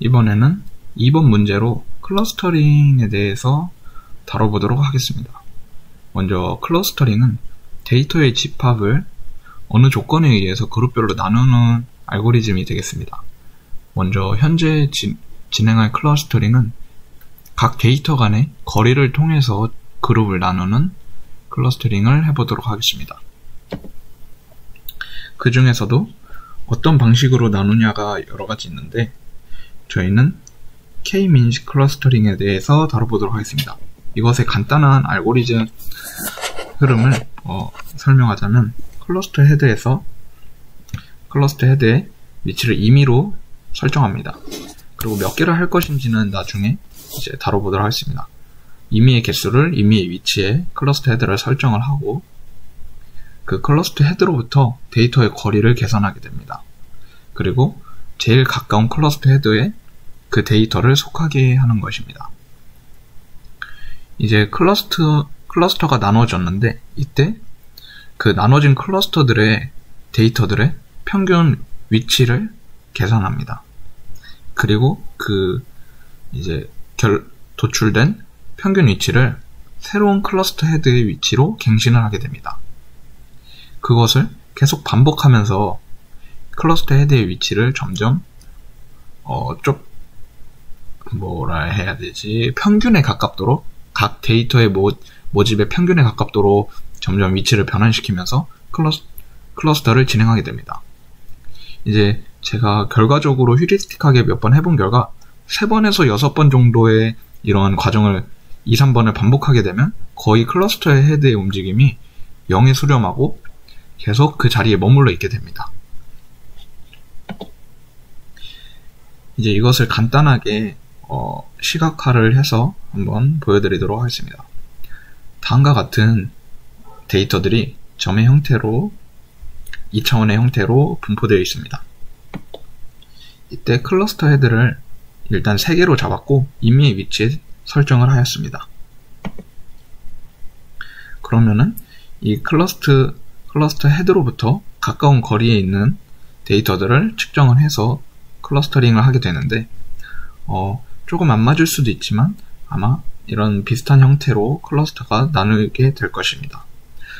이번에는 2번 문제로 클러스터링에 대해서 다뤄보도록 하겠습니다. 먼저 클러스터링은 데이터의 집합을 어느 조건에 의해서 그룹별로 나누는 알고리즘이 되겠습니다. 먼저 현재 진행할 클러스터링은 각 데이터 간의 거리를 통해서 그룹을 나누는 클러스터링을 해보도록 하겠습니다. 그 중에서도 어떤 방식으로 나누냐가 여러 가지 있는데 저희는 K-means 클러스터링에 대해서 다뤄보도록 하겠습니다. 이것의 간단한 알고리즘 흐름을 설명하자면 클러스터 헤드의 위치를 임의로 설정합니다. 그리고 몇 개를 할 것인지는 나중에 이제 다뤄보도록 하겠습니다. 임의의 개수를 임의의 위치에 클러스터 헤드를 설정을 하고 그 클러스터 헤드로부터 데이터의 거리를 계산하게 됩니다. 그리고 제일 가까운 클러스터 헤드에 그 데이터를 속하게 하는 것입니다. 이제 클러스터가 나눠졌는데 이때 그 나눠진 클러스터들의 데이터들의 평균 위치를 계산합니다. 그리고 그 이제 도출된 평균 위치를 새로운 클러스터 헤드의 위치로 갱신을 하게 됩니다. 그것을 계속 반복하면서 클러스터 헤드의 위치를 점점 평균에 가깝도록 각 데이터의 모집의 평균에 가깝도록 점점 위치를 변환시키면서 클러스터를 진행하게 됩니다. 이제 제가 결과적으로 휴리스틱하게 몇 번 해본 결과 3번에서 6번 정도의 이러한 과정을 2, 3번을 반복하게 되면 거의 클러스터의 헤드의 움직임이 0에 수렴하고 계속 그 자리에 머물러 있게 됩니다. 이제 이것을 간단하게 시각화를 해서 한번 보여드리도록 하겠습니다. 다음과 같은 데이터들이 점의 형태로 2차원의 형태로 분포되어 있습니다. 이때 클러스터 헤드를 일단 3개로 잡았고 임의의 위치에 설정을 하였습니다. 그러면은 이 클러스터 헤드로부터 가까운 거리에 있는 데이터들을 측정을 해서 클러스터링을 하게 되는데 조금 안 맞을 수도 있지만 아마 이런 비슷한 형태로 클러스터가 나누게 될 것입니다.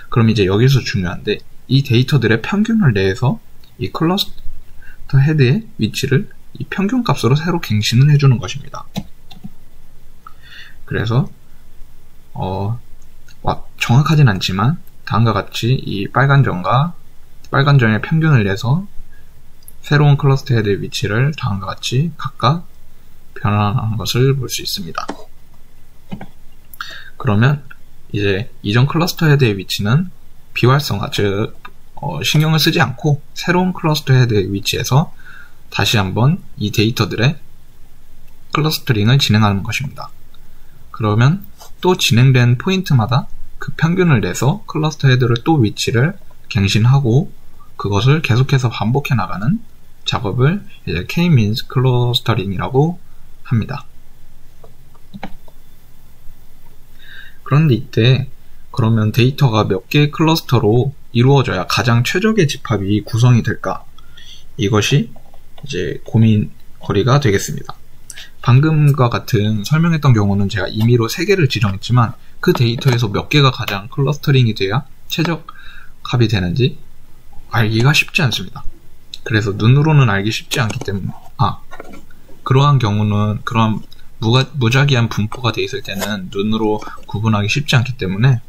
그럼 이제 여기서 중요한데 이 데이터들의 평균을 내서 이 클러스터 헤드의 위치를 이 평균 값으로 새로 갱신을 해주는 것입니다. 그래서 정확하진 않지만 다음과 같이 이 빨간 점의 평균을 내서 새로운 클러스터 헤드의 위치를 다음과 같이 각각 변환하는 것을 볼 수 있습니다. 그러면 이제 이전 클러스터 헤드의 위치는 비활성화, 즉 신경을 쓰지 않고 새로운 클러스터 헤드의 위치에서 다시 한번 이 데이터들의 클러스터링을 진행하는 것입니다. 그러면 또 진행된 포인트마다 그 평균을 내서 클러스터 헤드를 또 위치를 갱신하고 그것을 계속해서 반복해 나가는 작업을 이제 K-means 클러스터링이라고 합니다. 그런데 이때 그러면 데이터가 몇 개의 클러스터로 이루어져야 가장 최적의 집합이 구성이 될까? 이것이 이제 고민거리가 되겠습니다. 방금과 같은 설명했던 경우는 제가 임의로 3개를 지정했지만 그 데이터에서 몇 개가 가장 클러스터링이 돼야 최적합이 되는지 알기가 쉽지 않습니다. 그래서 눈으로는 알기 쉽지 않기 때문에 그러한 경우는 그런 무작위한 분포가 되어 있을 때는 눈으로 구분하기 쉽지 않기 때문에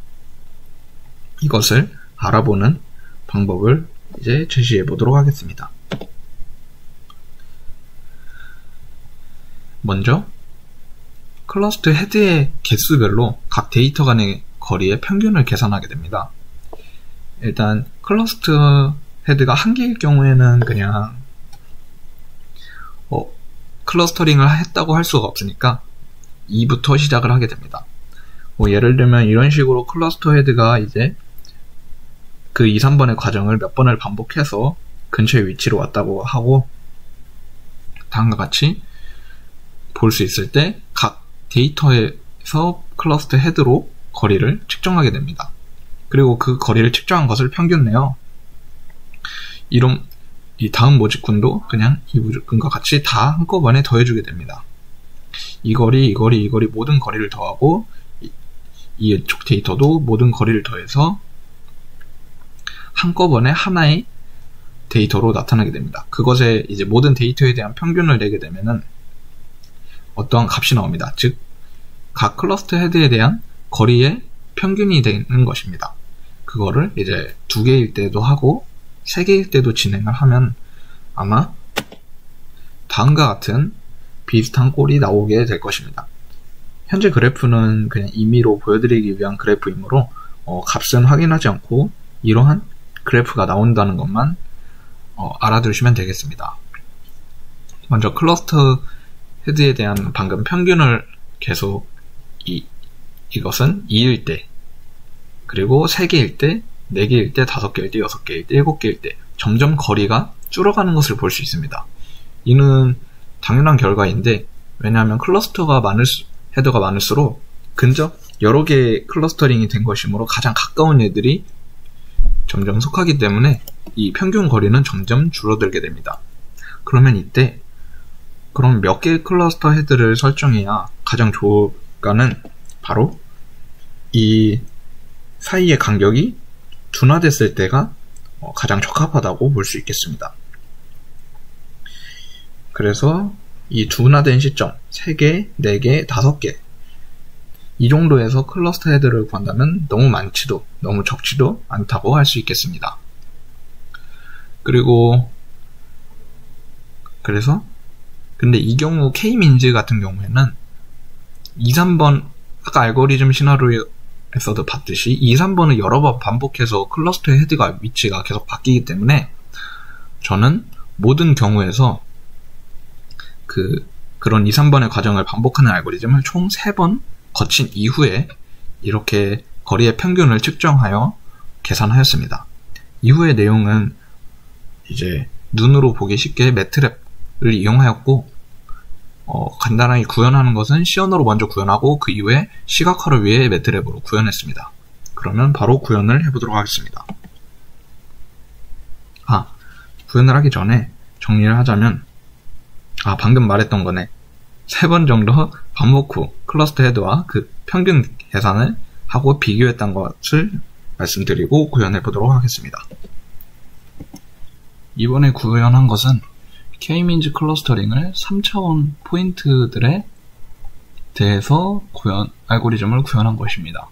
이것을 알아보는 방법을 이제 제시해 보도록 하겠습니다. 먼저 클러스터 헤드의 개수별로 각 데이터 간의 거리의 평균을 계산하게 됩니다. 일단 클러스터 헤드가 1개일 경우에는 그냥 클러스터링을 했다고 할 수가 없으니까 2부터 시작을 하게 됩니다. 예를 들면 이런 식으로 클러스터 헤드가 이제 그 2, 3번의 과정을 몇 번을 반복해서 근처의 위치로 왔다고 하고 다음과 같이 볼 수 있을 때 각 데이터에서 클러스터 헤드로 거리를 측정하게 됩니다. 그리고 그 거리를 측정한 것을 평균 내요. 이 다음 모집군도 그냥 이 모집군과 같이 다 한꺼번에 더해주게 됩니다. 이 거리 모든 거리를 더하고 이쪽 데이터도 모든 거리를 더해서 한꺼번에 하나의 데이터로 나타나게 됩니다. 그것에 이제 모든 데이터에 대한 평균을 내게 되면은 어떠한 값이 나옵니다. 즉, 각 클러스터 헤드에 대한 거리의 평균이 되는 것입니다. 그거를 이제 2개일 때도 하고 3개일 때도 진행을 하면 아마 다음과 같은 비슷한 꼴이 나오게 될 것입니다. 현재 그래프는 그냥 임의로 보여드리기 위한 그래프이므로 값은 확인하지 않고 이러한 그래프가 나온다는 것만 알아두시면 되겠습니다. 먼저 클러스터 헤드에 대한 방금 평균을 계속 이것은 2일 때, 그리고 3개일 때, 4개일 때, 5개일 때, 6개일 때, 7개일 때 점점 거리가 줄어가는 것을 볼 수 있습니다. 이는 당연한 결과인데, 왜냐하면 헤더가 많을수록 근접 여러 개의 클러스터링이 된 것이므로 가장 가까운 애들이 점점 속하기 때문에 이 평균 거리는 점점 줄어들게 됩니다. 그러면 이때 그럼 몇 개의 클러스터 헤드를 설정해야 가장 좋을까는 바로 이 사이의 간격이 둔화됐을 때가 가장 적합하다고 볼 수 있겠습니다. 그래서 이 둔화된 시점 3개, 4개, 5개 이 정도에서 클러스터 헤드를 구한다면 너무 많지도 너무 적지도 않다고 할 수 있겠습니다. 그래서 근데 이 경우 K-민즈 같은 경우에는 2, 3번 아까 알고리즘 시나리오에서도 봤듯이 2, 3번을 여러 번 반복해서 클러스터 헤드가 위치가 계속 바뀌기 때문에 저는 모든 경우에서 그런 2, 3번의 과정을 반복하는 알고리즘을 총 3번 거친 이후에 이렇게 거리의 평균을 측정하여 계산하였습니다. 이후의 내용은 이제 눈으로 보기 쉽게 매트랩을 이용하였고 간단하게 구현하는 것은 시언어로 먼저 구현하고 그 이후에 시각화를 위해 매트랩으로 구현했습니다. 그러면 바로 구현을 해보도록 하겠습니다. 구현을 하기 전에 정리를 하자면 방금 말했던 거네. 3번 정도 반복 후 클러스터 헤드와 그 평균 계산을 하고 비교했던 것을 말씀드리고 구현해 보도록 하겠습니다. 이번에 구현한 것은 K-민즈 클러스터링을 3차원 포인트들에 대해서 알고리즘을 구현한 것입니다.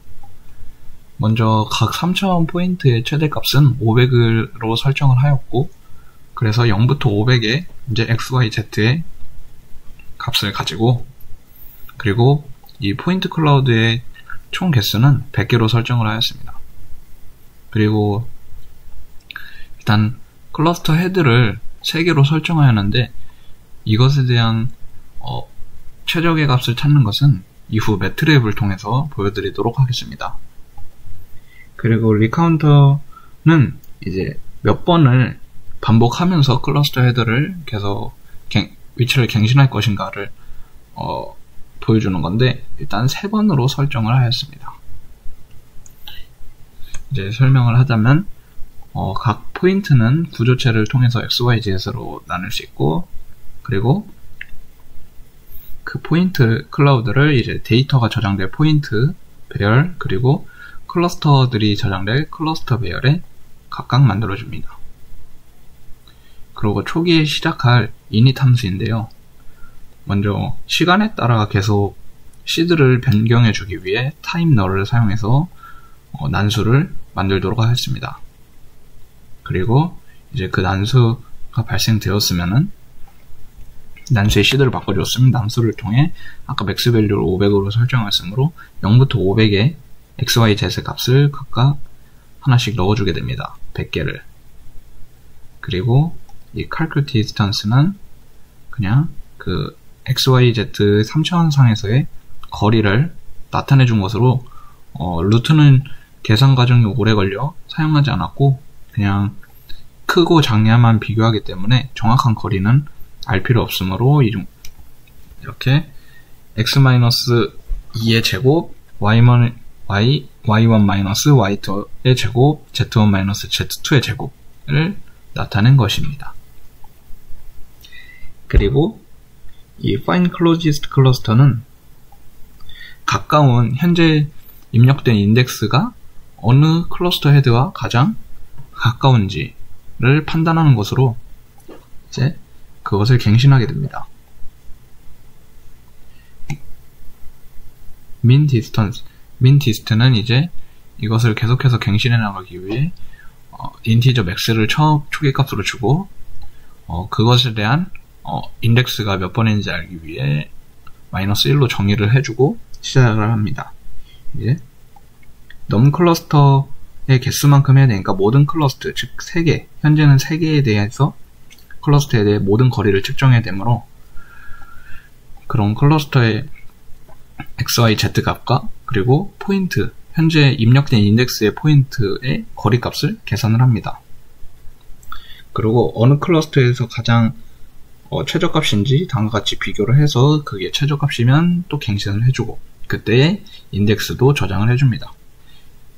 먼저 각 3차원 포인트의 최대값은 500으로 설정을 하였고, 그래서 0부터 500의 이제 x, y, z의 값을 가지고, 그리고 이 포인트 클라우드의 총 개수는 100개로 설정을 하였습니다. 그리고 일단 클러스터 헤드를 3개로 설정하였는데 이것에 대한 최적의 값을 찾는 것은 이후 매트랩을 통해서 보여드리도록 하겠습니다. 그리고 리카운터는 이제 몇 번을 반복하면서 클러스터 헤드를 계속 위치를 갱신할 것인가를 보여주는 건데 일단 3번으로 설정을 하였습니다. 이제 설명을 하자면 각 포인트는 구조체를 통해서 XYZ로 나눌 수 있고, 그리고 그 포인트 클라우드를 이제 데이터가 저장될 포인트 배열, 그리고 클러스터들이 저장될 클러스터 배열에 각각 만들어줍니다. 그리고 초기에 시작할 init 함수인데요. 먼저 시간에 따라 계속 시드를 변경해주기 위해 time null을 사용해서 난수를 만들도록 하였습니다. 그리고 이제 그 난수가 발생되었으면은 난수의 시드를 바꿔줬으면 난수를 통해 아까 맥스 밸류를 500으로 설정했으므로 0부터 500의 x, y, z 값을 각각 하나씩 넣어주게 됩니다. 100개를. 그리고 이 calculate distance는 그냥 그 x, y, z 3차원상에서의 거리를 나타내준 것으로 루트는 계산 과정이 오래 걸려 사용하지 않았고 그냥 크고 작냐만 비교하기 때문에 정확한 거리는 알 필요 없으므로 이렇게 x-2의 제곱 y1 y2의 제곱 z1 z2의 제곱을 나타낸 것입니다. 그리고 이 find closest cluster는 가까운 현재 입력된 인덱스가 어느 클러스터 헤드와 가장 가까운지를 판단하는 것으로 이제 그것을 갱신하게 됩니다. min dist는 이제 이것을 계속해서 갱신해 나가기 위해 인티저 max를 초기값으로 주고 그것에 대한 인덱스가 몇 번인지 알기 위해 -1로 정의를 해주고 시작을 합니다. 이제 num 클러스터의 개수만큼 해야 되니까 모든 클러스터, 즉 3개, 현재는 3개에 대해서 클러스터에 대해 모든 거리를 측정해야 되므로 그런 클러스터의 XY, Z 값과 그리고 포인트, 현재 입력된 인덱스의 포인트의 거리 값을 계산을 합니다. 그리고 어느 클러스터에서 가장 최저값인지 다음과 같이 비교를 해서 그게 최저값이면 또 갱신을 해주고 그때의 인덱스도 저장을 해줍니다.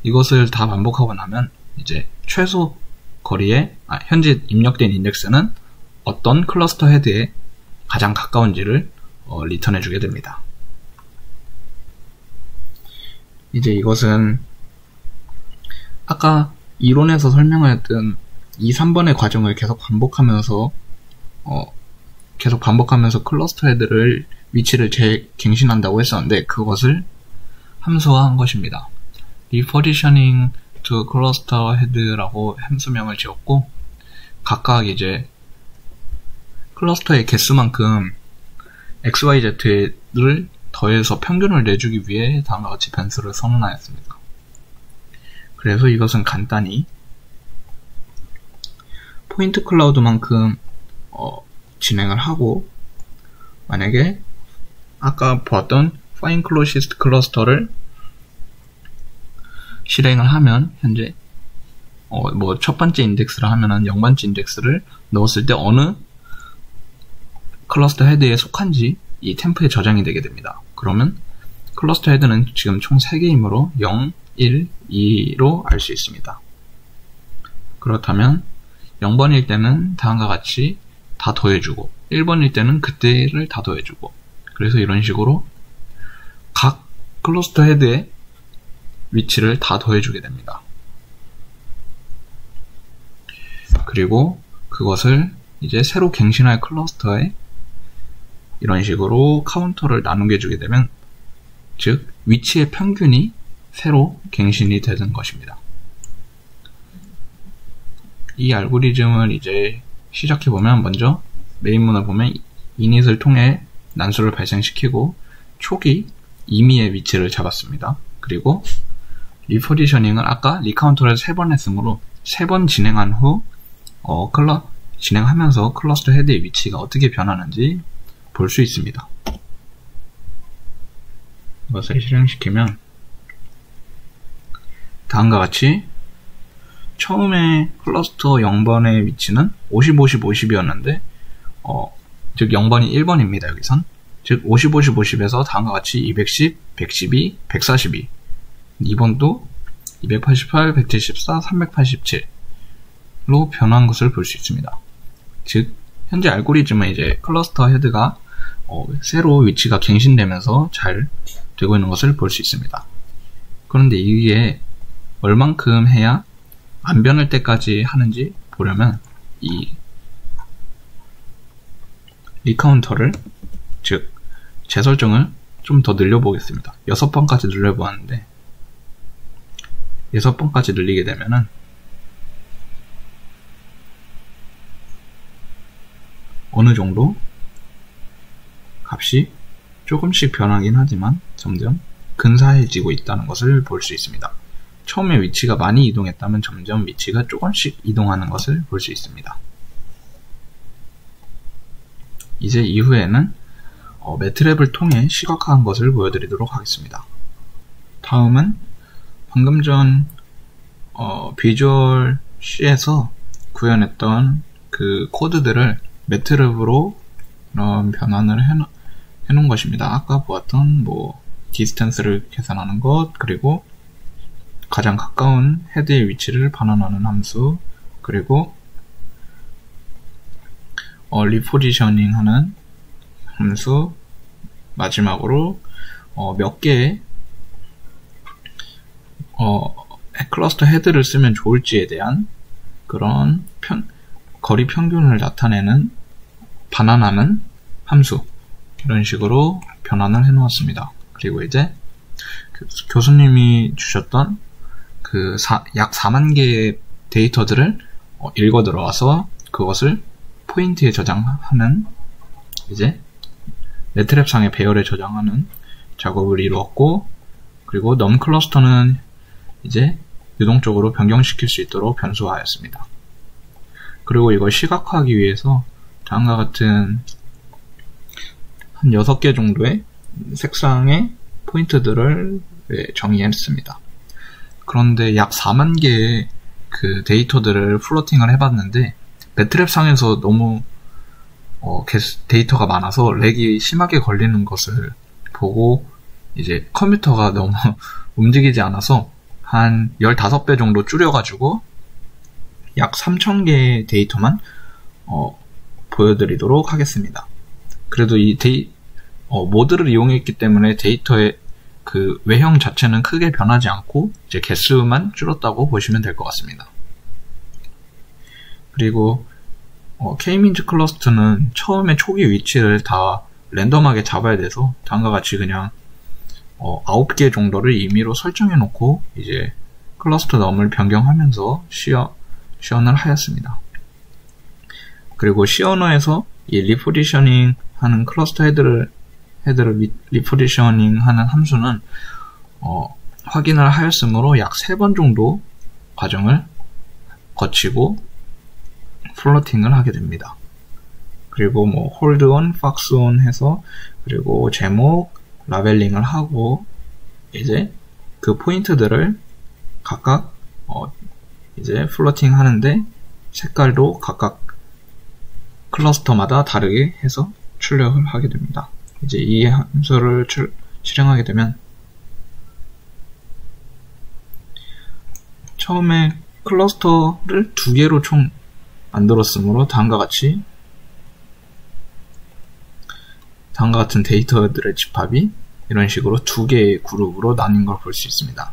이것을 다 반복하고 나면 이제 최소 거리에 현재 입력된 인덱스는 어떤 클러스터 헤드에 가장 가까운지를 리턴해 주게 됩니다. 이제 이것은 아까 이론에서 설명했던 2, 3번의 과정을 계속 반복하면서 클러스터 헤드를 위치를 재갱신한다고 했었는데 그것을 함수화한 것입니다. repositioning to cluster head라고 함수명을 지었고 각각 이제 클러스터의 개수만큼 XYZ를 더해서 평균을 내주기 위해 다음과 같이 변수를 선언하였습니다. 그래서 이것은 간단히 포인트 클라우드만큼 진행을 하고 만약에 아까 보았던 find closest cluster를 실행을 하면 현재 첫 번째 인덱스를 하면은 0번째 인덱스를 넣었을 때 어느 클러스터 헤드에 속한지 이 템프에 저장이 되게 됩니다. 그러면 클러스터 헤드는 지금 총 3개이므로 0, 1, 2로 알 수 있습니다. 그렇다면 0번일 때는 다음과 같이 다 더해주고 1번일 때는 그때를 다 더해주고 그래서 이런 식으로 각 클러스터 헤드의 위치를 다 더해주게 됩니다. 그리고 그것을 이제 새로 갱신할 클러스터에 이런 식으로 카운터를 나누게 해주게 되면 즉 위치의 평균이 새로 갱신이 되는 것입니다. 이 알고리즘을 이제 시작해보면 먼저 메인문을 보면 init을 통해 난수를 발생시키고 초기 임의의 위치를 잡았습니다. 그리고 리포지셔닝은 아까 리카운터를 3번 했으므로 3번 진행한 후 진행하면서 클러스터 헤드의 위치가 어떻게 변하는지 볼 수 있습니다. 이것을 실행시키면 다음과 같이 처음에 클러스터 0번의 위치는 50, 50, 50이었는데 즉 0번이 1번입니다. 여기선 즉 50, 50, 50에서 다음과 같이 210, 112, 142 2번도 288, 174, 387로 변한 것을 볼 수 있습니다. 즉 현재 알고리즘은 이제 클러스터 헤드가 새로 위치가 갱신되면서 잘 되고 있는 것을 볼 수 있습니다. 그런데 이게 얼만큼 해야 안 변할 때까지 하는지 보려면 이 리카운터를 즉 재설정을 좀 더 늘려보겠습니다. 6번까지 늘려보았는데 6번까지 늘리게 되면은 어느 정도 값이 조금씩 변하긴 하지만 점점 근사해지고 있다는 것을 볼 수 있습니다. 처음에 위치가 많이 이동했다면 점점 위치가 조금씩 이동하는 것을 볼 수 있습니다. 이제 이후에는 매트랩을 통해 시각화한 것을 보여드리도록 하겠습니다. 다음은 방금 전 비주얼 C에서 구현했던 그 코드들을 매트랩으로 이런 변환을 해놓은 것입니다. 아까 보았던 디스턴스를 계산하는 것, 그리고 가장 가까운 헤드의 위치를 반환하는 함수, 그리고 리포지셔닝 하는 함수, 마지막으로 몇 개의 클러스터 헤드를 쓰면 좋을지에 대한 그런 거리 평균을 나타내는 반환하는 함수, 이런 식으로 변환을 해 놓았습니다. 그리고 이제 교수님이 주셨던 약 4만 개의 데이터들을 읽어 들어와서 그것을 포인트에 저장하는, 이제 네트랩 상의 배열에 저장하는 작업을 이루었고, 그리고 넘 클러스터는 이제 유동적으로 변경시킬 수 있도록 변수화하였습니다. 그리고 이걸 시각화하기 위해서 다음과 같은 한 6개 정도의 색상의 포인트들을 정의했습니다. 그런데 약 4만 개의 데이터들을 플로팅을 해봤는데 매트랩 상에서 너무 데이터가 많아서 렉이 심하게 걸리는 것을 보고 이제 컴퓨터가 너무 움직이지 않아서 한 15배 정도 줄여가지고 약 3,000개의 데이터만 보여드리도록 하겠습니다. 그래도 이 모드를 이용했기 때문에 데이터의 외형 자체는 크게 변하지 않고 이제 개수만 줄었다고 보시면 될 것 같습니다. 그리고 K-means 클러스터는 처음에 초기 위치를 다 랜덤하게 잡아야 돼서 다음과 같이 그냥 9개 정도를 임의로 설정해 놓고 이제 클러스터 넘을 변경하면서 시연을 하였습니다. 그리고 시언어에서 이 리포지셔닝 하는 클러스터 헤드를 리포지셔닝 하는 함수는 확인을 하였으므로 약 3번 정도 과정을 거치고 플로팅을 하게 됩니다. 그리고 hold on, fox on 해서, 그리고 제목, 라벨링을 하고, 이제 그 포인트들을 각각 이제 플로팅 하는데 색깔도 각각 클러스터마다 다르게 해서 출력을 하게 됩니다. 이제 이 함수를 실행하게 되면 처음에 클러스터를 2개로 총 만들었으므로 다음과 같은 데이터들의 집합이 이런 식으로 2개의 그룹으로 나뉜 걸 볼 수 있습니다.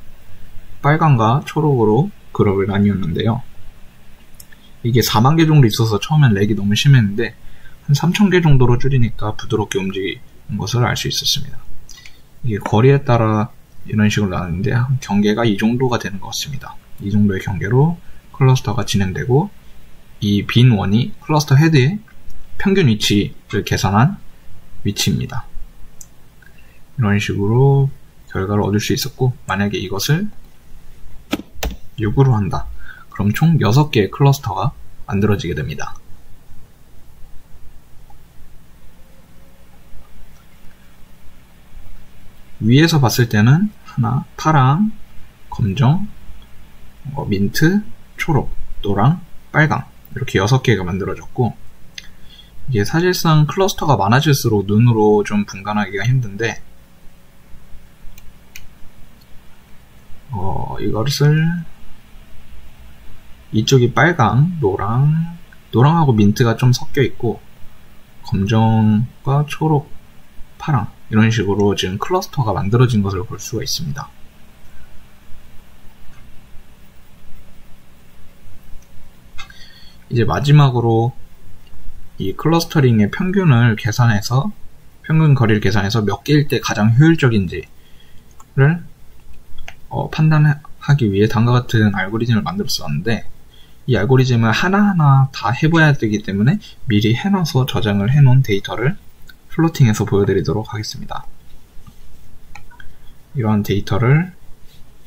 빨강과 초록으로 그룹을 나뉘었는데요. 이게 4만 개 정도 있어서 처음엔 렉이 너무 심했는데 한 3,000개 정도로 줄이니까 부드럽게 움직이는 것을 알 수 있었습니다. 이게 거리에 따라 이런 식으로 나누는데 경계가 이 정도가 되는 것 같습니다. 이 정도의 경계로 클러스터가 진행되고, 이 빈 원이 클러스터 헤드의 평균 위치를 계산한 위치입니다. 이런 식으로 결과를 얻을 수 있었고, 만약에 이것을 6으로 한다. 그럼 총 6개의 클러스터가 만들어지게 됩니다. 위에서 봤을 때는 하나, 파랑, 검정, 민트, 초록, 노랑, 빨강, 이렇게 6개가 만들어졌고, 이게 사실상 클러스터가 많아질수록 눈으로 좀 분간하기가 힘든데, 이것을 이쪽이 빨강, 노랑하고 민트가 좀 섞여 있고, 검정과 초록, 파랑, 이런 식으로 지금 클러스터가 만들어진 것을 볼 수가 있습니다. 이제 마지막으로 이 클러스터링의 평균 거리를 계산해서 몇 개일 때 가장 효율적인지를 판단하기 위해 다음과 같은 알고리즘을 만들었었는데, 이 알고리즘을 하나하나 다 해봐야 되기 때문에 미리 해놔서 저장을 해놓은 데이터를 플로팅해서 보여드리도록 하겠습니다. 이러한 데이터를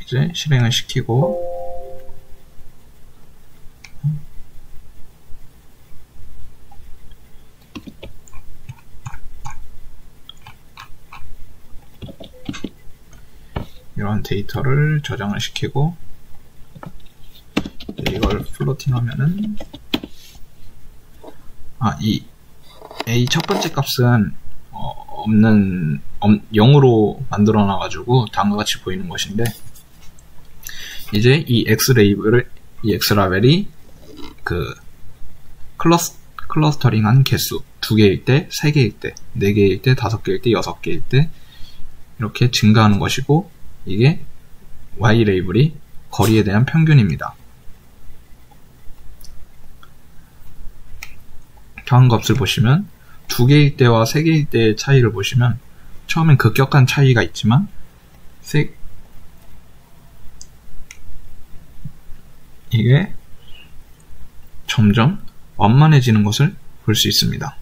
이제 실행을 시키고, 이러한 데이터를 저장을 시키고, 이걸 플로팅 하면은, 이 A 첫 번째 값은 0으로 만들어 놔가지고 다음과 같이 보이는 것인데, 이제 이 X 라벨이 클러스터링한 개수 2개일 때, 3개일 때, 4개일 때, 5개일 때, 6개일 때 이렇게 증가하는 것이고, 이게 Y 레이블이 거리에 대한 평균입니다. 다음 값을 보시면 2개일 때와 3개일 때의 차이를 보시면 처음엔 급격한 차이가 있지만 이게 점점 완만해지는 것을 볼 수 있습니다.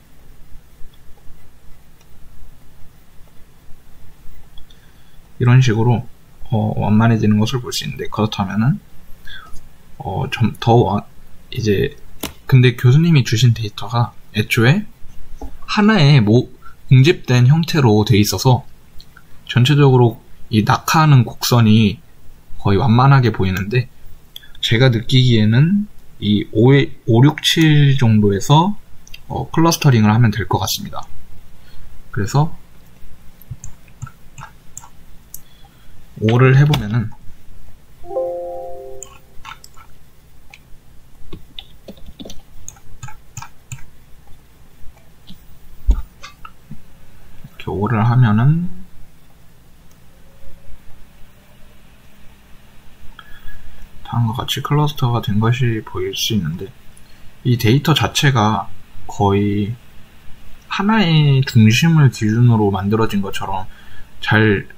이런 식으로 완만해지는 것을 볼 수 있는데, 그렇다면은 좀 더 이제 근데 교수님이 주신 데이터가 애초에 하나의 응집된 형태로 돼 있어서 전체적으로 이 낙하하는 곡선이 거의 완만하게 보이는데, 제가 느끼기에는 이 5, 6, 7 정도에서 클러스터링을 하면 될 것 같습니다. 그래서 5를 해보면은 이렇게 5를 하면은 다음과 같이 클러스터가 된 것이 보일 수 있는데, 이 데이터 자체가 거의 하나의 중심을 기준으로 만들어진 것처럼 잘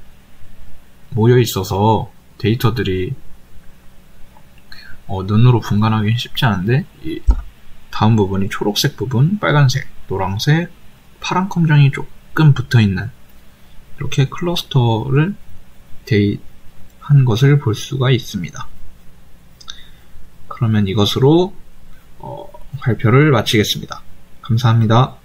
모여 있어서 데이터들이 눈으로 분간하기 쉽지 않은데, 이 다음 부분이 초록색 부분, 빨간색, 노란색, 파란 검정이 조금 붙어있는 이렇게 클러스터를 한 것을 볼 수가 있습니다. 그러면 이것으로 발표를 마치겠습니다. 감사합니다.